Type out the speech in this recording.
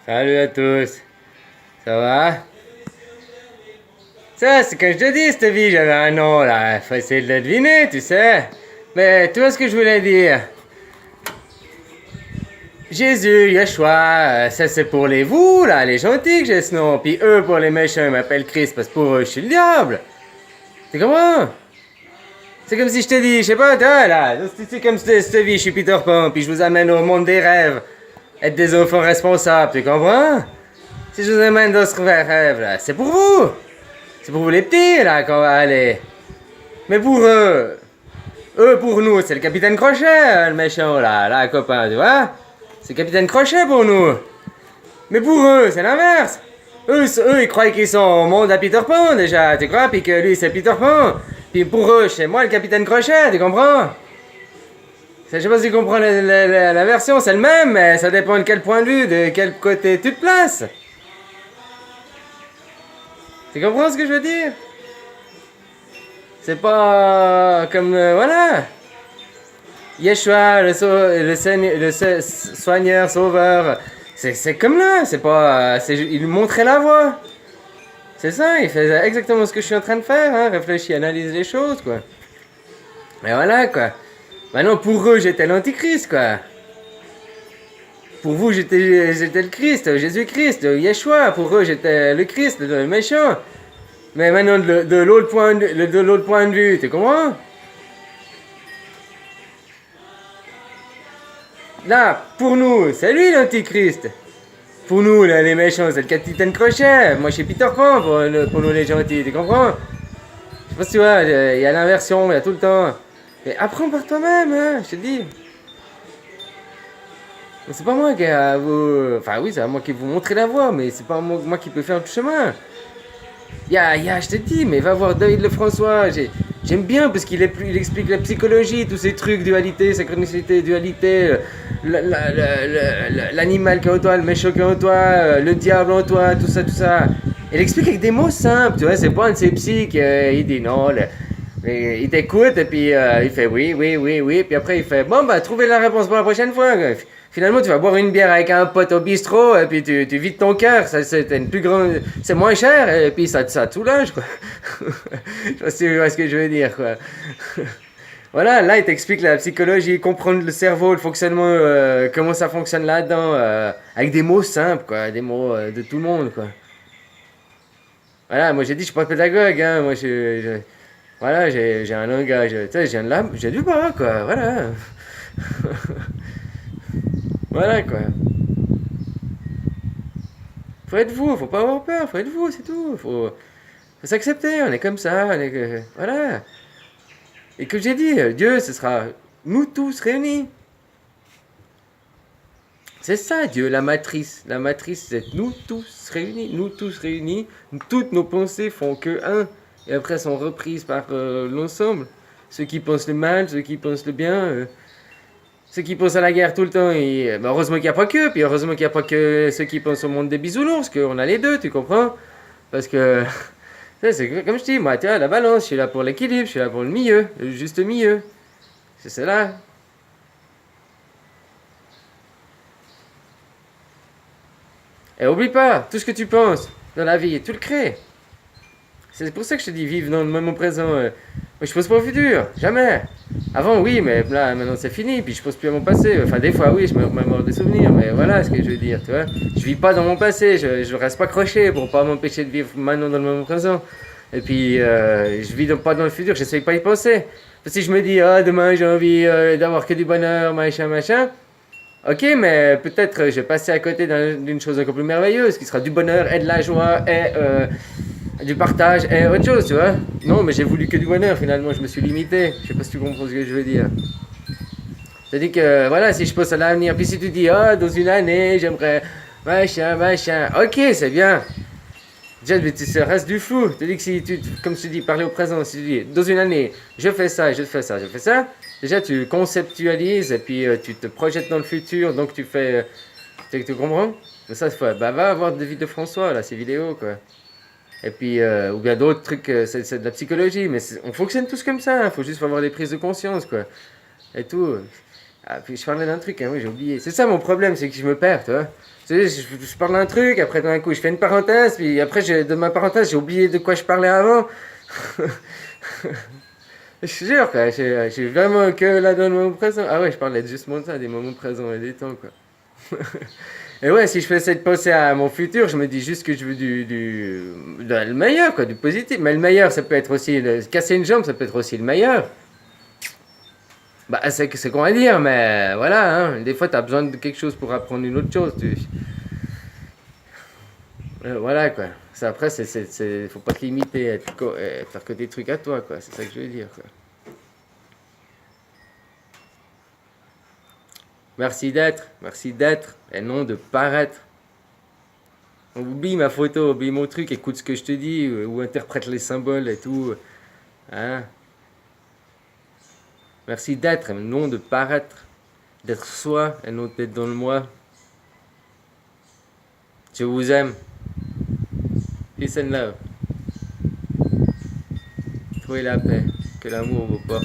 Salut à tous. Ça va? Ça, c'est quand je te dis, cette vie, j'avais un nom, là. Faut essayer de le deviner, tu sais. Mais tu vois ce que je voulais dire? Jésus, Yeshua, ça c'est pour les vous, là, les gentils que j'ai ce nom. Puis eux, pour les méchants, ils m'appellent Christ parce que pour eux, je suis le diable. Tu comprends? C'est comme si je te dis, je sais pas, toi, là, c'est comme cette vie, je suis Peter Pan, puis je vous amène au monde des rêves. Être des enfants responsables, tu comprends? Si je vous amène dans ce rêve, là, c'est pour vous. C'est pour vous les petits, là, qu'on va aller. Mais pour eux pour nous, c'est le capitaine Crochet, le méchant, là, copain, tu vois? C'est le capitaine Crochet pour nous. Mais pour eux, c'est l'inverse. Eux, ils croient qu'ils sont au monde à Peter Pan, déjà, tu crois? Puis que lui, c'est Peter Pan. Puis pour eux, c'est moi le capitaine Crochet, tu comprends? Je sais pas si tu comprends la version, c'est le même, mais ça dépend de quel point de vue, de quel côté tu te places. Tu comprends ce que je veux dire? C'est pas comme. Voilà! Yeshua, le soigneur, sauveur. C'est comme là, c'est pas. Il montrait la voie. C'est ça, il faisait exactement ce que je suis en train de faire, hein, réfléchir, analyse les choses, quoi. Et voilà, quoi. Maintenant, pour eux, j'étais l'antichrist, quoi. Pour vous, j'étais le Christ, Jésus-Christ, Yeshua. Pour eux, j'étais le Christ, le méchant. Mais maintenant, de l'autre point, point de vue, tu comprends? Là, pour nous, c'est lui l'antichrist. Pour nous, là, les méchants, c'est le capitaine Crochet. Moi, je suis Peter Pan pour nous les gentils, tu comprends? Je sais pas si tu vois, il y a l'inversion, il y a tout le temps. Mais apprends par toi-même, hein, je te dis. C'est pas moi qui a vous. Enfin, oui, c'est à moi qui vous montrer la voie, mais c'est pas moi qui peux faire le chemin. Je te dis, mais va voir David Lefrançois. J'aime bien parce il explique la psychologie, tous ces trucs, dualité, synchronicité, dualité, l'animal qui est en toi, le méchant qui est en toi, le diable en toi, tout ça, tout ça. Il explique avec des mots simples, tu vois, c'est pas un de ces psys qui il dit non, il t'écoute et puis il fait oui, oui, oui, oui, puis après il fait bon, bah trouvez la réponse pour la prochaine fois. Finalement, tu vas boire une bière avec un pote au bistrot, et puis tu vides ton cœur, c'est une plus grande, c'est moins cher, et puis ça te soulage, quoi. Je sais pas si tu vois ce que je veux dire, quoi. Voilà, là, il t'explique la psychologie, comprendre le cerveau, le fonctionnement, comment ça fonctionne là-dedans, avec des mots simples, quoi, des mots de tout le monde, quoi. Voilà, moi j'ai dit, je suis pas pédagogue, hein, moi voilà, j'ai un langage, tu sais, j'ai du bas, quoi, voilà. Voilà, quoi. Faut être vous, faut pas avoir peur, faut être vous, c'est tout. Faut s'accepter, on est comme ça, voilà. Et que j'ai dit, Dieu, ce sera nous tous réunis. C'est ça, Dieu, la matrice. La matrice, c'est nous tous réunis. Nous tous réunis. Toutes nos pensées font que un. Et après, sont reprises par l'ensemble. Ceux qui pensent le mal, ceux qui pensent le bien. Ceux qui pensent à la guerre tout le temps, heureusement qu'il n'y a pas que, puis heureusement qu'il n'y a pas que ceux qui pensent au monde des bisounours, qu'on a les deux, tu comprends? Parce que, c'est comme je dis, moi, tu vois, la balance, je suis là pour l'équilibre, je suis là pour le milieu, le juste milieu. C'est cela. Et oublie pas, tout ce que tu penses dans la vie, tu le crées. C'est pour ça que je te dis, vive dans le moment présent. Moi, je pense pas au futur, jamais. Avant, oui, mais là, maintenant, c'est fini. Puis je pense plus à mon passé. Enfin, des fois, oui, je me remémore des souvenirs. Mais voilà ce que je veux dire, tu vois. Je vis pas dans mon passé. Je reste pas accroché pour pas m'empêcher de vivre maintenant dans le moment présent. Et puis, je vis pas dans le futur. J'essaye pas d'y penser. Parce que si je me dis, ah, demain, j'ai envie d'avoir que du bonheur, machin, machin. Ok, mais peut-être je vais passer à côté d'une chose encore plus merveilleuse, qui sera du bonheur et de la joie et du partage et autre chose, tu vois. Non, mais j'ai voulu que du bonheur, finalement, je me suis limité. Je sais pas si tu comprends ce que je veux dire. C'est-à-dire que, voilà, si je pense à l'avenir, puis si tu dis, ah, dans une année, j'aimerais machin, machin, ok, c'est bien. Déjà, mais ça reste du flou. C'est-à-dire que si tu, comme tu dis, parler au présent, si tu dis, dans une année, je fais ça, je fais ça, je fais ça, déjà, tu conceptualises et puis tu te projettes dans le futur, donc tu fais. Tu comprends? Ça, bah, va voir David de François, là, ces vidéos, quoi. Et puis, ou bien d'autres trucs, c'est de la psychologie, mais on fonctionne tous comme ça, il faut juste avoir des prises de conscience, quoi. Et tout. Ah, puis je parlais d'un truc, hein, oui, j'ai oublié. C'est ça mon problème, c'est que je me perds, tu vois. Tu sais, je parle d'un truc, après d'un coup je fais une parenthèse, puis après de ma parenthèse j'ai oublié de quoi je parlais avant. Je te jure, quoi, j'ai vraiment que là dans le moment présent. Ah ouais, je parlais justement de ça, des moments présents et des temps, quoi. Et ouais, si je fais cette pensée à mon futur, je me dis juste que je veux le meilleur, quoi, du positif. Mais le meilleur, ça peut être aussi, casser une jambe, ça peut être aussi le meilleur. Bah, c'est qu'on va dire, mais voilà, hein, des fois, t'as besoin de quelque chose pour apprendre une autre chose. Voilà, quoi. Ça, après, faut pas te limiter à faire que des trucs à toi, quoi. C'est ça que je veux dire, quoi. Merci d'être, et non de paraître. Oublie ma photo, oublie mon truc, écoute ce que je te dis, ou interprète les symboles et tout. Hein. Merci d'être, et non de paraître. D'être soi, et non d'être dans le moi. Je vous aime. Peace and love. Trouvez la paix. Que l'amour vous porte.